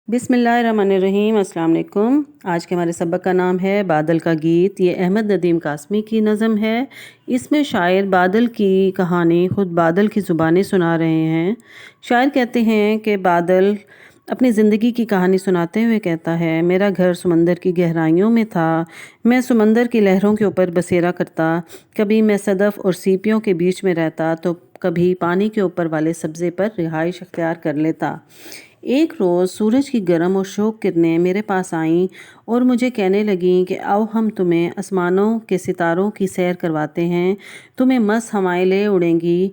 बिस्मिल्लाहिर्रहमानिर्रहीम। अस्सलाम वालेकुम। आज के हमारे सबक का नाम है बादल का गीत। ये अहमद नदीम कासमी की नज़म है। इसमें शायर बादल की कहानी ख़ुद बादल की ज़ुबानी सुना रहे हैं। शायर कहते हैं कि बादल अपनी ज़िंदगी की कहानी सुनाते हुए कहता है, मेरा घर समंदर की गहराइयों में था। मैं समंदर की लहरों के ऊपर बसेरा करता। कभी मैं सदफ़ और सीपियों के बीच में रहता तो कभी पानी के ऊपर वाले सब्ज़े पर रिहाइश अख्तियार कर लेता। एक रोज़ सूरज की गर्म और शोक किरणें मेरे पास आईं और मुझे कहने लगीं कि आओ हम तुम्हें आसमानों के सितारों की सैर करवाते हैं। तुम्हें मस्त हवाएं ले उड़ेंगी।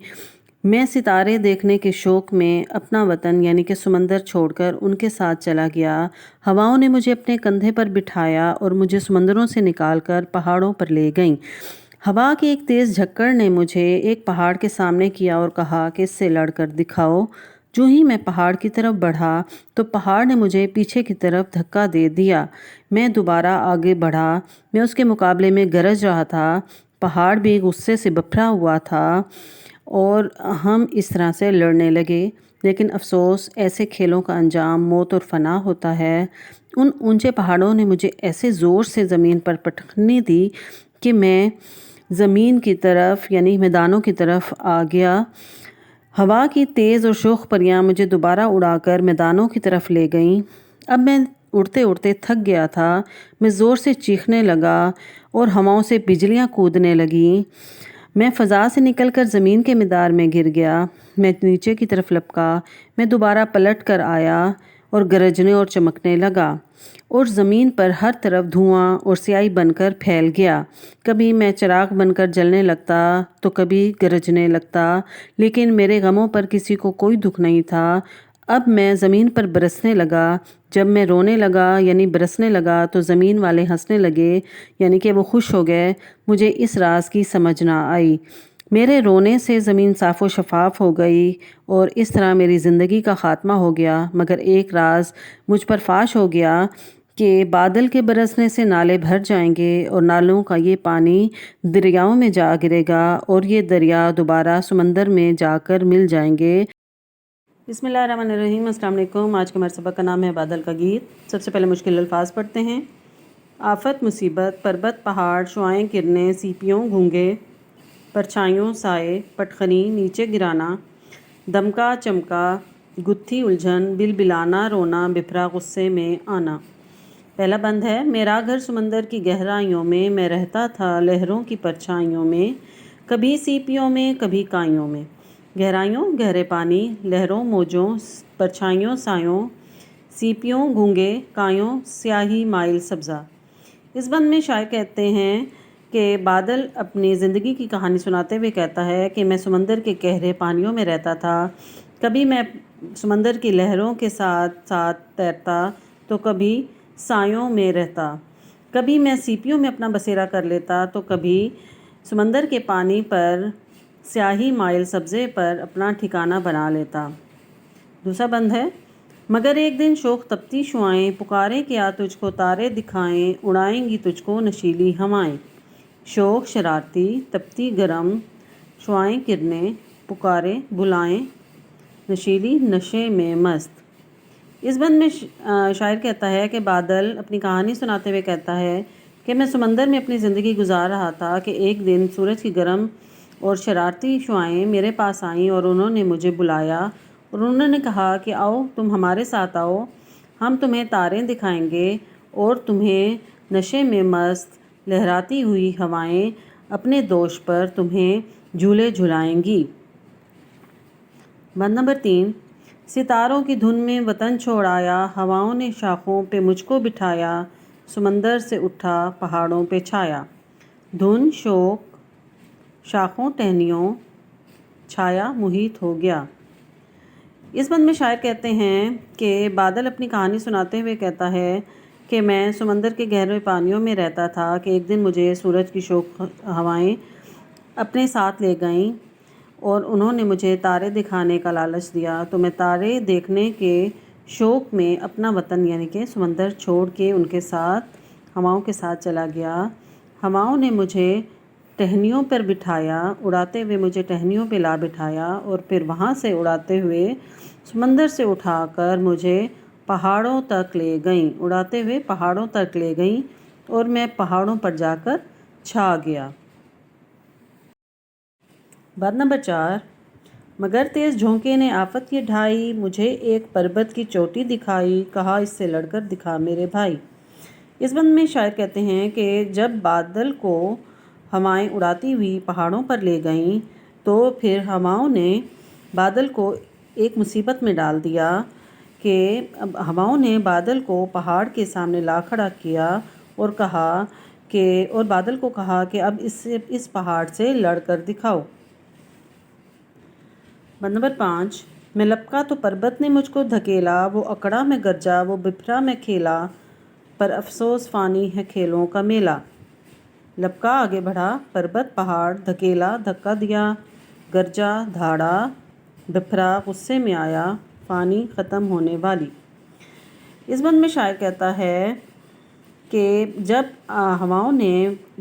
मैं सितारे देखने के शौक में अपना वतन यानी कि समंदर छोड़कर उनके साथ चला गया। हवाओं ने मुझे अपने कंधे पर बिठाया और मुझे समंदरों से निकालकर पहाड़ों पर ले गईं। हवा की एक तेज़ झक्कड़ ने मुझे एक पहाड़ के सामने किया और कहा कि इससे लड़कर दिखाओ। जो ही मैं पहाड़ की तरफ बढ़ा तो पहाड़ ने मुझे पीछे की तरफ धक्का दे दिया। मैं दोबारा आगे बढ़ा। मैं उसके मुकाबले में गरज रहा था। पहाड़ भी गुस्से से बफरा हुआ था और हम इस तरह से लड़ने लगे। लेकिन अफसोस, ऐसे खेलों का अंजाम मौत और फना होता है। उन ऊंचे पहाड़ों ने मुझे ऐसे ज़ोर से ज़मीन पर पटकनी दी कि मैं ज़मीन की तरफ यानी मैदानों की तरफ आ गया। हवा की तेज़ और शोख परियां मुझे दोबारा उड़ाकर मैदानों की तरफ ले गईं। अब मैं उड़ते उड़ते थक गया था। मैं ज़ोर से चीखने लगा और हवाओं से बिजलियां कूदने लगीं। मैं फ़ज़ा से निकलकर ज़मीन के मैदान में गिर गया। मैं नीचे की तरफ लपका। मैं दोबारा पलट कर आया और गरजने और चमकने लगा और ज़मीन पर हर तरफ धुआं और स्याही बनकर फैल गया। कभी मैं चिराग बनकर जलने लगता तो कभी गरजने लगता, लेकिन मेरे गमों पर किसी को कोई दुख नहीं था। अब मैं ज़मीन पर बरसने लगा। जब मैं रोने लगा यानी बरसने लगा तो ज़मीन वाले हंसने लगे यानी कि वो खुश हो गए। मुझे इस राज की समझ ना आई। मेरे रोने से ज़मीन साफ़ व शफ़ाफ़ हो गई और इस तरह मेरी ज़िंदगी का ख़ात्मा हो गया। मगर एक राज मुझ पर फाश हो गया कि बादल के बरसने से नाले भर जाएंगे और नालों का ये पानी दरियाओं में जा गिरेगा और ये दरिया दोबारा समंदर में जाकर मिल जाएंगे। बिस्मिल्लाहिर्रहमानिर्रहीम। अस्सलाम वालेकुम। आज के हमारे सबक का नाम है बादल का गीत। सबसे पहले मुश्किल अल्फाज पढ़ते हैं। आफत, मुसीबत, पर्वत, पहाड़, शुआएं, किरणें, सीपियों, घूंगे, परछाइयों, साए, पटखनी, नीचे गिराना, दमका, चमका, गुत्थी, उलझन, बिलबिलाना, रोना, बिफरा, गुस्से में आना। पहला बंद है। मेरा घर समंदर की गहराइयों में, मैं रहता था लहरों की परछाइयों में, कभी सीपियों में कभी काइयों में। गहराइयों गहरे पानी, लहरों मौजों, परछाइयों सायों, सीपियों घूंगे, कायों स्याही माइल सब्ज़ा। इस बंद में शायर कहते हैं कि बादल अपनी ज़िंदगी की कहानी सुनाते हुए कहता है कि मैं समंदर के गहरे पानियों में रहता था। कभी मैं समंदर की लहरों के साथ साथ तैरता तो कभी सायों में रहता। कभी मैं सीपियों में अपना बसेरा कर लेता तो कभी समंदर के पानी पर स्याही माइल सब्ज़े पर अपना ठिकाना बना लेता। दूसरा बंद है। मगर एक दिन शोख तपती शुआएं पुकारें कि आ तुझको तारे दिखाएं, उड़ाएंगी तुझको नशीली हवाएं। शोख शरारती, तपती गरम, शुआएं किरणें, पुकारे बुलाएं, नशीली नशे में मस्त। इस बंद में शायर कहता है कि बादल अपनी कहानी सुनाते हुए कहता है कि मैं समंदर में अपनी ज़िंदगी गुजार रहा था कि एक दिन सूरज की गर्म और शरारती शुआएं मेरे पास आईं और उन्होंने मुझे बुलाया और उन्होंने कहा कि आओ तुम हमारे साथ आओ, हम तुम्हें तारे दिखाएंगे और तुम्हें नशे में मस्त लहराती हुई हवाएं अपने दोष पर तुम्हें झूले झुलाएंगी। बंद नंबर 3। सितारों की धुन में वतन छोड़ आया, हवाओं ने शाखों पे मुझको बिठाया, समंदर से उठा पहाड़ों पे छाया। धुन शोक, शाखों टहनियों, छाया मुहित हो गया। इस बंद में शायर कहते हैं कि बादल अपनी कहानी सुनाते हुए कहता है कि मैं समंदर के गहरे पानियों में रहता था कि एक दिन मुझे सूरज की शोक हवाएं अपने साथ ले गईं और उन्होंने मुझे तारे दिखाने का लालच दिया। तो मैं तारे देखने के शौक़ में अपना वतन यानी कि समंदर छोड़ के उनके साथ हवाओं के साथ चला गया। हवाओं ने मुझे टहनियों पर बिठाया, उड़ाते हुए मुझे टहनियों पे ला बिठाया और फिर वहाँ से उड़ाते हुए समंदर से उठाकर मुझे پہاڑوں تک لے گئیں، اڑاتے ہوئے پہاڑوں تک لے گئیں اور میں پہاڑوں پر جا کر چھا گیا۔ بات نمبر 4، مگر تیز جھونکے نے آفت یہ ڈھائی، مجھے ایک پربت کی چوٹی دکھائی، کہا اس سے لڑ کر دکھا میرے بھائی۔ اس بند میں شاعر کہتے ہیں کہ جب بادل کو ہوائیں اڑاتی ہوئی پہاڑوں پر لے گئیں تو پھر ہواؤں نے بادل کو ایک مصیبت میں ڈال دیا کہ ہواؤں نے بادل کو پہاڑ کے سامنے لا کھڑا کیا اور بادل کو کہا کہ اب اس پہاڑ سے لڑ کر دکھاؤ۔ بند نمبر 5، میں لپکا تو پربت نے مجھ کو دھکیلا، وہ اکڑا میں گرجا، وہ بپھرا میں کھیلا، پر افسوس فانی ہے کھیلوں کا میلہ۔ لپکا آگے بڑھا، پربت پہاڑ دھکیلا دھکا دیا، گرجا دھاڑا، بپھرا غصے میں آیا، فانی ختم ہونے والی۔ اس بند میں شاعر کہتا ہے کہ جب ہواؤں نے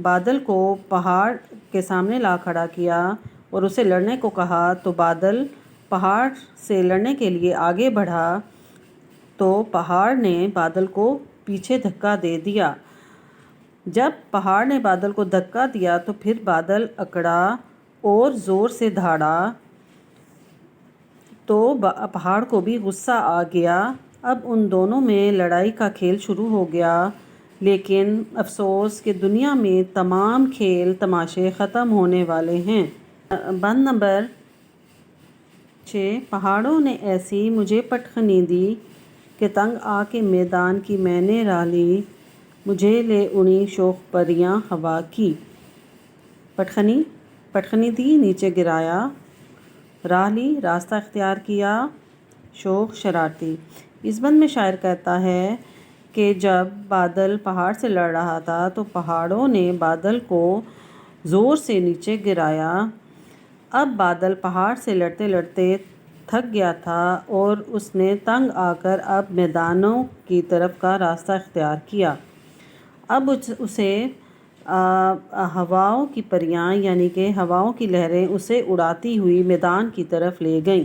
بادل کو پہاڑ کے سامنے لا کھڑا کیا اور اسے لڑنے کو کہا تو بادل پہاڑ سے لڑنے کے لیے آگے بڑھا تو پہاڑ نے بادل کو پیچھے دھکا دے دیا۔ جب پہاڑ نے بادل کو دھکا دیا تو پھر بادل اکڑا اور زور سے دھاڑا تو پہاڑ کو بھی غصہ آ گیا۔ اب ان دونوں میں لڑائی کا کھیل شروع ہو گیا، لیکن افسوس کہ دنیا میں تمام کھیل تماشے ختم ہونے والے ہیں۔ بند نمبر 6، پہاڑوں نے ایسی مجھے پٹخنی دی کہ تنگ آ کے میدان کی میں نے راہ لی، مجھے لے اڑیں شوخ پریاں ہوا کی۔ پٹخنی دی نیچے گرایا، راہ لی راستہ اختیار کیا، شوخ شرارتی۔ اس بند میں شاعر کہتا ہے کہ جب بادل پہاڑ سے لڑ رہا تھا تو پہاڑوں نے بادل کو زور سے نیچے گرایا۔ اب بادل پہاڑ سے لڑتے لڑتے تھک گیا تھا اور اس نے تنگ آ کر اب میدانوں کی طرف کا راستہ اختیار کیا۔ اب اسے ہواؤں کی پریاں یعنی کہ ہواؤں کی لہریں اسے اڑاتی ہوئی میدان کی طرف لے گئیں۔